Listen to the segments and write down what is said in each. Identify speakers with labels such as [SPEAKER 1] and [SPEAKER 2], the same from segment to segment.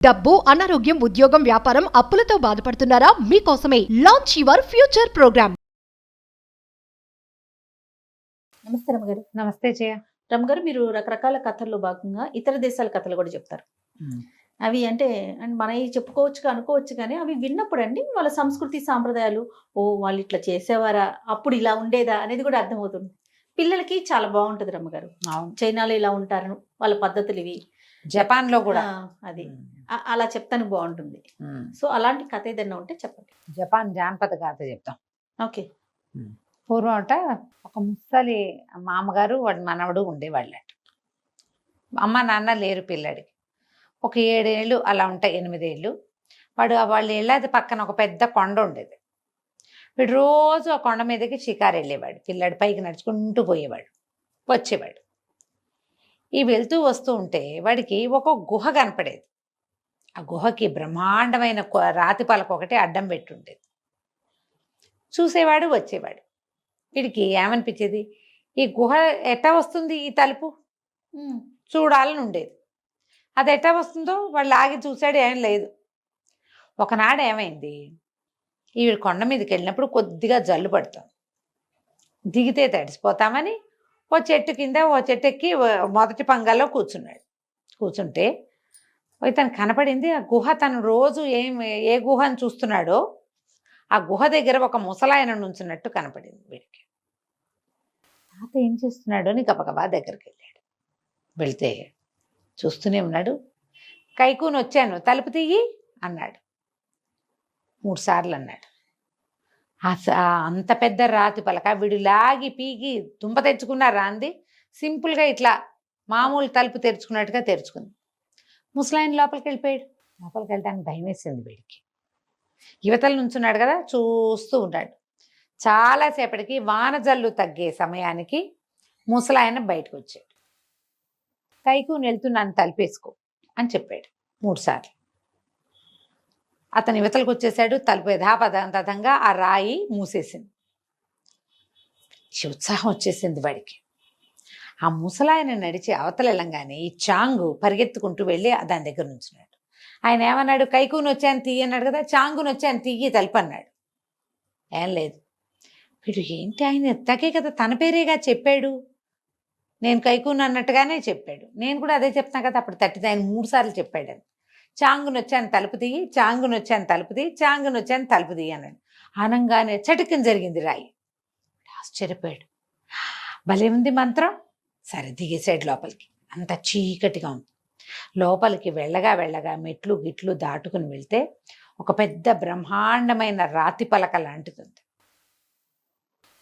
[SPEAKER 1] డబ్బు, అనారోగ్యం, ఉద్యోగం, వ్యాపారం, అప్పులతో బాధపడుతున్నారా? మీకోసమే లాంచ్ యువర్ ఫ్యూచర్ ప్రోగ్రామ్.
[SPEAKER 2] నమస్తే రమగారు.
[SPEAKER 3] నమస్తే జయ.
[SPEAKER 2] రమగారు, మీరు రకరకాల కథల్లో భాగంగా ఇతర దేశాల కథలు కూడా చెప్తారు. అవి అంటే మనవి చెప్పుకోవచ్చు అనుకోవచ్చు, కానీ అవి విన్నప్పుడు అండి వాళ్ళ సంస్కృతి సాంప్రదాయాలు, ఓ వాళ్ళు ఇట్లా చేసేవారా, అప్పుడు ఇలా ఉండేదా అనేది కూడా అర్థమవుతుంది. పిల్లలకి చాలా బాగుంటుంది రమ్మగారు.
[SPEAKER 3] అవును,
[SPEAKER 2] చైనాలో ఇలా ఉంటారు, వాళ్ళ పద్ధతులు ఇవి.
[SPEAKER 3] జపాన్ లో కూడా
[SPEAKER 2] అది అలా చెప్తాను బాగుంటుంది. సో అలాంటి కథ ఏదైనా ఉంటే చెప్పండి.
[SPEAKER 3] జపాన్ జానపద కథ చెప్తాం.
[SPEAKER 2] ఓకే.
[SPEAKER 3] పూర్వం అట ఒక ముసలి మామగారు వాడి మనవడు ఉండేవాళ్ళట. అమ్మ నాన్న లేరు పిల్లడికి. ఒక 7 ఏళ్ళు అలా ఉంటాయి, 8 ఏళ్ళు. వాళ్ళు వెళ్ళేది పక్కన ఒక పెద్ద కొండ ఉండేది. వీడు రోజు ఆ కొండ మీదకి షికారు వెళ్ళేవాడు. పిల్లాడి పైకి నడుచుకుంటూ పోయేవాడు, వచ్చేవాడు. ఈ వెళ్తూ వస్తూ ఉంటే వాడికి ఒక గుహ కనపడేది. ఆ గుహకి బ్రహ్మాండమైన రాతి పలక ఒకటి అడ్డం పెట్టుండేది. చూసేవాడు, వచ్చేవాడు. వీడికి ఏమనిపించేది, ఈ గుహ ఎట్టా వస్తుంది, ఈ తలుపు చూడాలని ఉండేది. అది ఎట్టా వస్తుందో వాళ్ళు ఆగి చూశాడు, ఏం లేదు. ఒకనాడు ఏమైంది, ఈవిడ కొండ మీదకి వెళ్ళినప్పుడు కొద్దిగా జల్లు పడతాం, దిగితే తడిసిపోతామని ఓ చెట్టు కింద ఓ చెట్టు ఎక్కి మొదటి పంగాల్లో కూర్చున్నాడు. కూర్చుంటే తను కనపడింది ఆ గుహ. తను రోజు ఏ గుహను చూస్తున్నాడో ఆ గుహ దగ్గర ఒక ముసలాయన నుంచున్నట్టు కనపడింది వీడికి. తాత ఏం చేస్తున్నాడు అని గబగబా దగ్గరికి వెళ్ళాడు. వెళ్తే చూస్తూనే ఉన్నాడు. కైకూని వచ్చాను, తలుపు తీయి అన్నాడు. 3 సార్లు అన్నాడు. అంత పెద్ద రాతి పలక వీడు లాగి పీకి దుంప తెచ్చుకున్నారా అంది. సింపుల్గా ఇట్లా మామూలు తలుపు తెరుచుకున్నట్టుగా తెరుచుకుంది. ముసలాయన లోపలికి వెళ్ళిపోయాడు. లోపలికి వెళ్ళడానికి భయం వేసింది వీడికి. యువతల నుంచున్నాడు కదా, చూస్తూ ఉన్నాడు. చాలాసేపటికి వానజల్లు తగ్గే సమయానికి ముసలాయన బయటకు వచ్చాడు. కైకూని వెళ్తున్నాను, తలుపేసుకో అని చెప్పాడు 3 సార్లు. అతను యువతలకు వచ్చేసాడు. తలుపు యథాపదంగా ఆ రాయి మూసేసింది. ఉత్సాహం వచ్చేసింది వాడికి. ఆ ముసలాయన నడిచి అవతల వెళ్ళంగానే ఈ చాంగు పరిగెత్తుకుంటూ వెళ్ళి దాని దగ్గర నుంచున్నాడు. ఆయన ఏమన్నాడు, కైకూని వచ్చాను తీయి అన్నాడు కదా, చాంగుని వచ్చాను తీయి తలుపు అన్నాడు. ఏం లేదు. వీడు ఏంటి, ఆయన ఎత్తాకే కదా, తన పేరేగా చెప్పాడు, నేను కైకూని అన్నట్టుగానే చెప్పాడు. నేను కూడా అదే చెప్తాను కదా. అప్పుడు తట్టిది ఆయన 3 సార్లు చెప్పాడని. చాంగుని వచ్చాను తలుపు తీయి, చాంగుని వచ్చాను తలుపు తీయి, చాంగుని వచ్చాను తలుపు తీయి అన్నాడు. అనంగానే చటుకుని జరిగింది రాయి. ఆశ్చర్యపోయాడు. భలే ఉంది మంత్రం. సరే దిగేసాడు లోపలికి. అంత చీకటిగా ఉంది. లోపలికి వెళ్ళగా వెళ్ళగా మెట్లు గిట్లు దాటుకుని వెళ్తే ఒక పెద్ద బ్రహ్మాండమైన రాతి పలక లాంటిది ఉంది.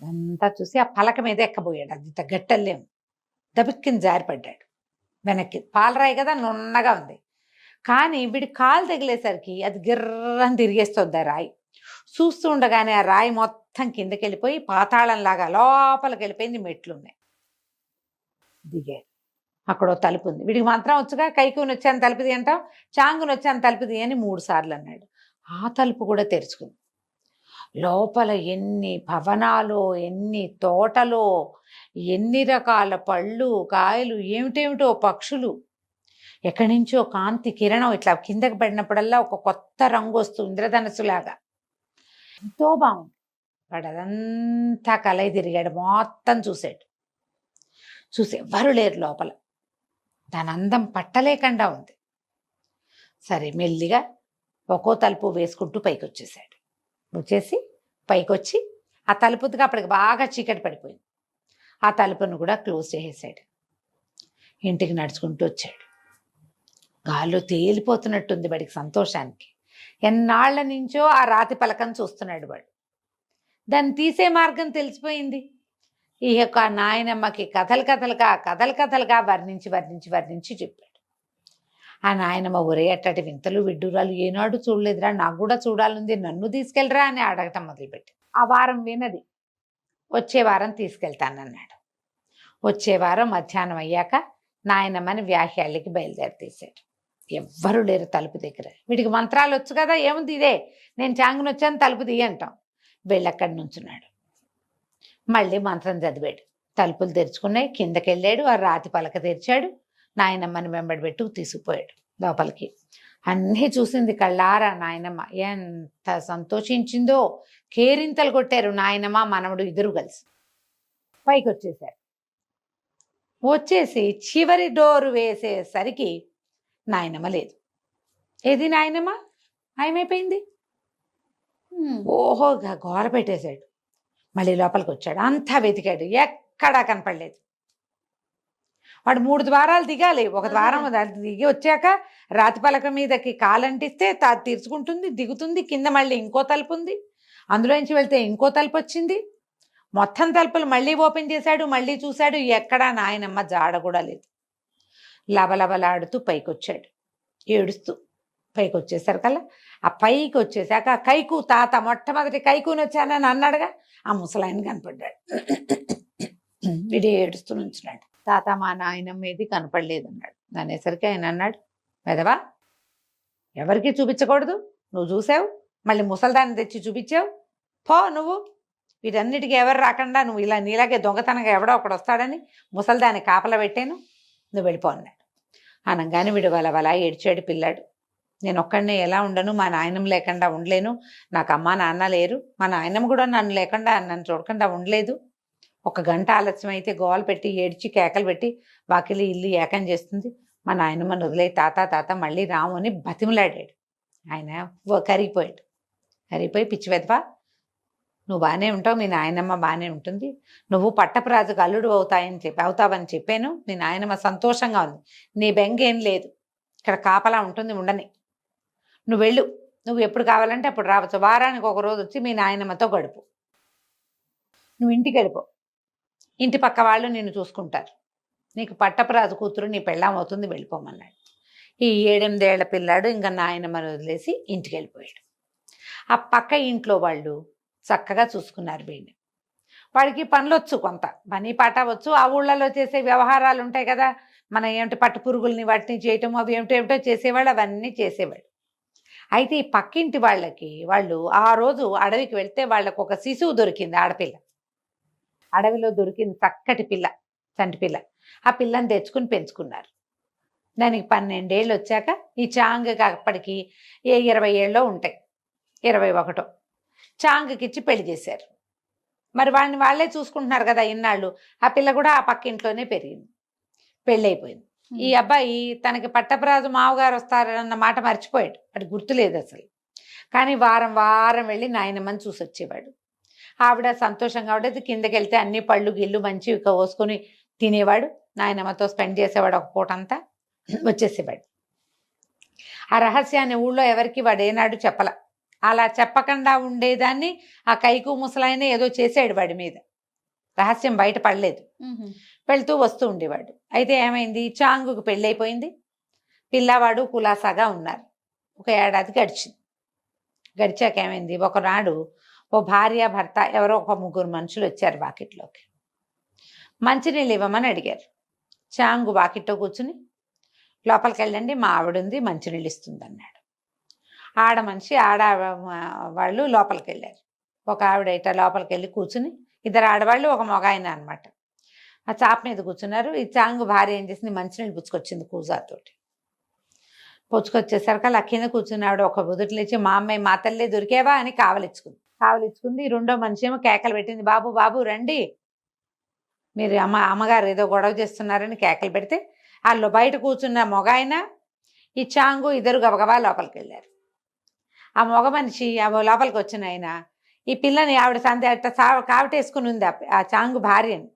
[SPEAKER 3] అంతా చూసి ఆ పలక మీద ఎక్కబోయాడు. అది గట్టలేము. దబిక్కిని జారిపడ్డాడు వెనక్కి. పాలరాయి కదా, నున్నగా ఉంది. కానీ వీడి కాలు తగిలేసరికి అది గిర్రని తిరిగేస్తుంది ఆ రాయి. చూస్తూ ఉండగానే ఆ రాయి మొత్తం కిందకి వెళ్ళిపోయి పాతాళంలాగా లోపలికి వెళ్ళిపోయింది. మెట్లు ఉన్నాయి. దిగాడు. అక్కడ తలుపు ఉంది. వీడికి మంత్రం వచ్చుగా, కైకూని వచ్చాను తలుపుది అంటాం, చాంగుని వచ్చాను తలుపుది అని 3 సార్లు అన్నాడు. ఆ తలుపు కూడా తెరుచుకుంది. లోపల ఎన్ని భవనాలు, ఎన్ని తోటలో, ఎన్ని రకాల పళ్ళు కాయలు, ఏమిటేమిటో పక్షులు. ఎక్కడి నుంచో కాంతి కిరణం ఇట్లా కిందకి పడినప్పుడల్లా ఒక కొత్త రంగు వస్తూ ఇంద్రధనస్సులాగా ఎంతో బాగుంది. వాడు అదంతా కలయి తిరిగాడు, మొత్తం చూశాడు. చూసి ఎవ్వరు లేరు లోపల. దాని అందం పట్టలేకుండా ఉంది. సరే మెల్లిగా ఒక్కో తలుపు వేసుకుంటూ పైకి వచ్చేసాడు. వచ్చేసి పైకి వచ్చి ఆ తలుపుగా అప్పటికి బాగా చీకటి పడిపోయింది. ఆ తలుపును కూడా క్లోజ్ చేసేసాడు. ఇంటికి నడుచుకుంటూ వచ్చాడు. గాల్లో తేలిపోతున్నట్టుంది వాడికి సంతోషానికి. ఎన్నాళ్ల నుంచో ఆ రాతి పలకను చూస్తున్నాడు వాడు. దాన్ని తీసే మార్గం తెలిసిపోయింది. ఈ యొక్క నాయనమ్మకి కథలుగా వర్ణించి చెప్పాడు. ఆ నాయనమ్మ ఒరే అట్టటి వింతలు విడ్డూరాలు ఏనాడు చూడలేదురా, నాకు కూడా చూడాలంది, నన్ను తీసుకెళ్ళరా అని అడగటం మొదలుపెట్టి. ఆ వారం వినది. వచ్చే వారం తీసుకెళ్తానన్నాడు. వచ్చే వారం మధ్యాహ్నం అయ్యాక నాయనమ్మని వ్యాహ్యాలకి బయలుదేరితీశాడు. ఎవ్వరూ లేరు తలుపు దగ్గర. వీడికి మంత్రాలు వచ్చు కదా, ఏముంది ఇదే, నేను చాంగుని వచ్చాను తలుపు తీయి అంటాం. వెళ్ళక్కడి నుంచున్నాడు. మళ్ళీ మంత్రం చదివాడు. తలుపులు తెరుచుకున్నాయి. కిందకి వెళ్ళాడు. ఆ రాతి పలక తెరిచాడు. నాయనమ్మని వెంబడి పెట్టు తీసుకుపోయాడు లోపలికి. అన్నీ చూసింది కళ్ళారా నాయనమ్మ. ఎంత సంతోషించిందో. కేరింతలు కొట్టారు నాయనమ్మ మనవడు ఇద్దరు కలిసి. పైకి వచ్చేసారు. వచ్చేసి చివరి డోరు వేసేసరికి నాయనమ్మ లేదు. ఏది నాయనమ్మ మాయమైపోయింది. ఓహో గోల పెట్టేశాడు. మళ్ళీ లోపలికి వచ్చాడు. అంతా వెతికాడు, ఎక్కడా కనపడలేదు. వాడు 3 ద్వారాలు దిగాలి. ఒక ద్వారం దిగి వచ్చాక రాతి పలక మీదకి కాలంటిస్తే తీర్చుకుంటుంది, దిగుతుంది. కింద మళ్ళీ ఇంకో తలుపు ఉంది, అందులోంచి వెళ్తే ఇంకో తలుపు వచ్చింది. మొత్తం తలుపులు మళ్ళీ ఓపెన్ చేశాడు. మళ్ళీ చూశాడు, ఎక్కడా నాయనమ్మ జాడ కూడా లేదు. లబలబలాడుతూ పైకి వచ్చాడు, ఏడుస్తూ. పైకి వచ్చేసరికల్లా ఆ పైకి వచ్చేసాక కైకు తాత మొట్టమొదటి కైకుని వచ్చానని అన్నాడుగా, ఆ ముసలాయన కనపడ్డాడు. వీడు ఏడుస్తూ నుంచున్నాడు. తాత మా నాయనమ్మ ఏది కనపడలేదు అన్నాడు. అనేసరికి ఆయన అన్నాడు, వెదవా, ఎవరికి చూపించకూడదు, నువ్వు చూసావు, మళ్ళీ ముసలిదాన్ని తెచ్చి చూపించావు, పో నువ్వు. వీటన్నిటికీ ఎవరు రాకుండా నువ్వు ఇలా నీలాగే దొంగతనంగా ఎవడో ఒకడు వస్తాడని ముసలిదాన్ని కాపలా పెట్టాను, నువ్వు వెళ్ళిపో అన్నాడు. అనగానే వీడు వలవలా ఏడ్చాడు పిల్లాడు. నేను ఒక్కడినే ఎలా ఉండను, మా నాయనమ్మ లేకుండా ఉండలేను, నాకు అమ్మా నాన్న లేరు, మా నాయనమ్మ కూడా నన్ను లేకుండా నన్ను చూడకుండా ఉండలేదు. 1 గంట ఆలస్యం అయితే గోలు పెట్టి ఏడ్చి కేకలు పెట్టి వాకిలి ఇల్లు ఏకం చేస్తుంది. మా నాయనమ్మని వదిలే తాత తాత మళ్ళీ రాము అని బతిమలాడాడు. ఆయన కరిగిపోయాడు. కరిగిపోయి పిచ్చి వెదవా, నువ్వు బాగానే ఉంటావు, మీ నాయనమ్మ బాగానే ఉంటుంది, నువ్వు పట్టపురాజుకు అల్లుడు అవుతావని చెప్పాను, మీ నాయనమ్మ సంతోషంగా ఉంది, నీ బెంగేం లేదు, ఇక్కడ కాపలా ఉంటుంది, ఉండని, నువ్వు వెళ్ళు, నువ్వు ఎప్పుడు కావాలంటే అప్పుడు రావచ్చు, వారానికి 1 రోజు వచ్చి మీ నాయనమ్మతో గడుపు, నువ్వు ఇంటికి వెళ్ళిపో, ఇంటి పక్క వాళ్ళు నిన్ను చూసుకుంటారు, నీకు పట్టపురాజు కూతురు నీ పెళ్ళాం అవుతుంది, వెళ్ళిపోమన్నాడు. ఈ 7-8 ఏళ్ల పిల్లాడు ఇంకా నాయనమ్మని వదిలేసి ఇంటికి వెళ్ళిపోయాడు. ఆ పక్క ఇంట్లో వాళ్ళు చక్కగా చూసుకున్నారు వీడిని. వాడికి పనులొచ్చు, కొంత పని పాట వచ్చు, ఆ ఊళ్ళలో చేసే వ్యవహారాలు ఉంటాయి కదా, మన ఏమిటి పట్టు పురుగుల్ని వాటిని చేయటం, అవి ఏమిటో చేసేవాళ్ళు, అవన్నీ చేసేవాడు. అయితే ఈ పక్కింటి వాళ్ళు ఆ రోజు అడవికి వెళ్తే వాళ్ళకు ఒక శిశువు దొరికింది, ఆడపిల్ల. అడవిలో దొరికింది చక్కటి పిల్ల, చంటి పిల్ల. ఆ పిల్లని తెచ్చుకుని పెంచుకున్నారు. దానికి 12 ఏళ్ళు వచ్చాక ఈ చాంగ్కి అప్పటికి 20 ఏళ్ళో ఉంటాయి, 21. చాంగ్కి ఇచ్చి పెళ్లి చేశారు. మరి వాడిని వాళ్ళే చూసుకుంటున్నారు కదా ఇన్నాళ్ళు. ఆ పిల్ల కూడా ఆ పక్కింట్లోనే పెరిగింది, పెళ్ళైపోయింది. ఈ అబ్బాయి తనకి పట్టపురాజు మావగారు వస్తారన్న మాట మర్చిపోయాడు, అది గుర్తులేదు అసలు. కానీ వారం వారం వెళ్ళి నాయనమ్మని చూసి వచ్చేవాడు. ఆవిడ సంతోషంగా ఉండేది. కిందకి వెళ్తే అన్ని పళ్ళు గిళ్ళు మంచివి కోసుకొని తినేవాడు, నాయనమ్మతో స్పెండ్ చేసేవాడు, ఒక పూటంతా వచ్చేసేవాడు. ఆ రహస్యాన్ని ఊళ్ళో ఎవరికి వాడు ఏనాడు చెప్పల. అలా చెప్పకుండా ఉండేదాన్ని ఆ కైకు ముసలాయన ఏదో చేసాడు వాడి మీద, రహస్యం బయట పడలేదు. వెళ్తూ వస్తూ ఉండేవాడు. అయితే ఏమైంది, చాంగుకు పెళ్ళైపోయింది, పిల్లవాడు కులాసాగా ఉన్నారు. 1 ఏడాది గడిచింది. గడిచాక ఏమైంది, ఒకనాడు ఓ భార్య భర్త ఎవరో ఒక 3 మనుషులు వచ్చారు వాకిట్లోకి. మంచినీళ్ళు ఇవ్వమని అడిగారు. చాంగు వాకిట్లో కూర్చుని, లోపలికి వెళ్ళండి మా ఆవిడుంది, మంచినీళ్ళు ఇస్తుంది అన్నాడు. వాళ్ళు లోపలికి వెళ్ళారు. ఒక ఆవిడ ఇట లోపలికి వెళ్ళి కూర్చుని, 2 ఆడవాళ్ళు 1 మగాయన అనమాట. ఆ చాప మీద కూర్చున్నారు. ఈ చాంగు భార్య ఏం చేసింది, మంచినీళ్ళు పుచ్చుకొచ్చింది కూజాతోటి. పుచ్చుకొచ్చేసరికి అలా కింద కూర్చుని ఆవిడ ఒక బుదుటి లేచి, మా అమ్మాయి మా తల్లే దొరికేవా అని కావలిచ్చుకుంది. 2వ మనిషి ఏమో కేకలు పెట్టింది, బాబు బాబు రండి, మీరు అమ్మగారు ఏదో గొడవ చేస్తున్నారని కేకలు పెడితే వాళ్ళు బయట కూర్చున్న మొగాయన ఈ చాంగు ఇద్దరు గబగబా లోపలికి వెళ్ళారు. ఆ మగ మనిషి లోపలికి వచ్చిన ఆయన ఈ పిల్లని ఆవిడ సందే అట్ట కావటేసుకుని ఉంది ఆ చాంగు భార్యని.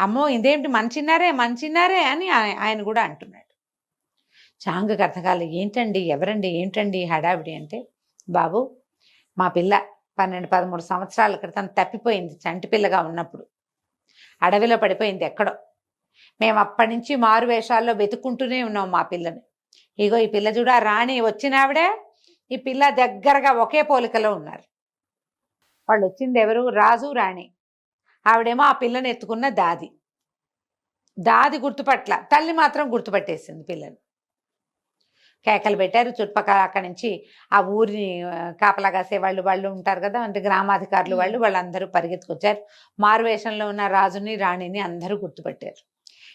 [SPEAKER 3] అమ్మో ఇదేమిటి మంచిన్నారే అని ఆయన కూడా అంటున్నాడు. చాంగుకి అర్థం కాలేదు, ఏంటండి ఎవరండి ఏంటండి హడావిడి అంటే, బాబు మా పిల్ల 12-13 సంవత్సరాల క్రితం తప్పిపోయింది, చంటి పిల్లగా ఉన్నప్పుడు అడవిలో పడిపోయింది ఎక్కడో. మేము అప్పటి నుంచి మారు వేషాల్లో వెతుక్కుంటూనే ఉన్నాం మా పిల్లని. ఇగో ఈ పిల్ల చూడ, రాణి వచ్చినావిడే ఈ పిల్ల దగ్గరగా ఒకే పోలికలో ఉన్నారు. వాళ్ళు వచ్చింది ఎవరు, రాజు రాణి. ఆవిడేమో ఆ పిల్లని ఎత్తుకున్న దాది గుర్తుపట్ల, తల్లి మాత్రం గుర్తుపట్టేసింది పిల్లని. కేకలు పెట్టారు చుట్టుపక్కల. అక్కడి నుంచి ఆ ఊరిని కాపలా కాసే వాళ్ళు ఉంటారు కదా, అంటే గ్రామాధికారులు వాళ్ళందరూ పరిగెత్తుకొచ్చారు. మారువేషంలో ఉన్న రాజుని రాణిని అందరూ గుర్తుపట్టారు.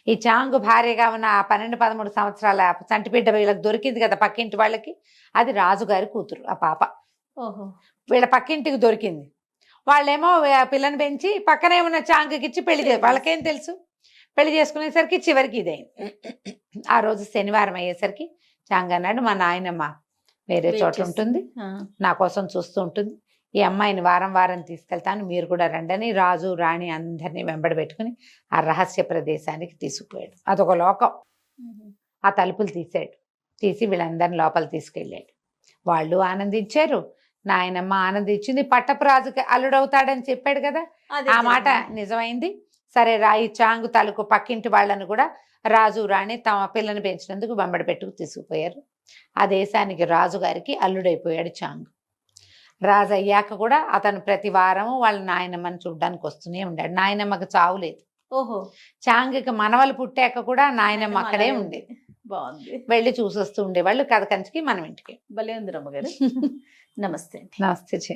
[SPEAKER 3] ఈ చాంగు భార్యగా ఉన్న ఆ 12-13 సంవత్సరాల చంటిబిడ్డ వీళ్ళకి దొరికింది కదా పక్కింటి వాళ్ళకి, అది రాజుగారి కూతురు ఆ పాప.
[SPEAKER 2] ఓహో.
[SPEAKER 3] వీళ్ళ పక్కింటికి దొరికింది. వాళ్ళేమో ఆ పిల్లని పెంచి పక్కనే ఉన్న చాంగుకి ఇచ్చి పెళ్లి వాళ్ళకేం తెలుసు. పెళ్లి చేసుకునేసరికి చివరికి ఇదైంది. ఆ రోజు శనివారం అయ్యేసరికి చాంగ్ అన్నాడు, మా నాయనమ్మ వేరే
[SPEAKER 2] Wait
[SPEAKER 3] చోట
[SPEAKER 2] చేస్తుంది.
[SPEAKER 3] ఉంటుంది,
[SPEAKER 2] ఆ.
[SPEAKER 3] నా కోసం చూస్తూ ఉంటుంది, ఈ అమ్మాయిని వారం వారం తీసుకెళ్తాను, మీరు కూడా రండని రాజు రాణి అందరినీ వెంబడి పెట్టుకుని ఆ రహస్య ప్రదేశానికి తీసుకుపోయాడు. అదొక లోకం. ఆ తలుపులు తీసాడు, తీసి వీళ్ళందరిని లోపల తీసుకెళ్ళాడు. వాళ్ళు ఆనందించారు, నాయనమ్మ ఆనందించింది. పట్టపు రాజుకి అల్లుడవుతాడని చెప్పాడు కదా,
[SPEAKER 2] అదే
[SPEAKER 3] ఆ మాట
[SPEAKER 2] జరిగింది.
[SPEAKER 3] నిజమైంది. సరే ఈ చాంగు తాలూకు పక్కింటి వాళ్ళను కూడా రాజు రాణి తమ పిల్లని పెంచినందుకు వెంబడి పెట్టుకు తీసుకుపోయారు. ఆ దేశానికి రాజుగారికి అల్లుడైపోయాడు చాంగు. రాజు అయ్యాక కూడా అతను ప్రతి వారము వాళ్ళ నాయనమ్మని చూడ్డానికి వస్తూనే ఉండాడు. నాయనమ్మకి చావు లేదు.
[SPEAKER 2] ఓహో.
[SPEAKER 3] చాంగుకి మనవలు పుట్టాక కూడా నాయనమ్మ అక్కడే
[SPEAKER 2] అలాగే
[SPEAKER 3] ఉండేది.
[SPEAKER 2] బాగుంది.
[SPEAKER 3] వెళ్ళి చూసొస్తూ ఉండేవాళ్ళు. కథ కంచికి మనం ఇంటికి.
[SPEAKER 2] భలే ఉంది రమ్మగారు. నమస్తే అండి.
[SPEAKER 3] నమస్తే.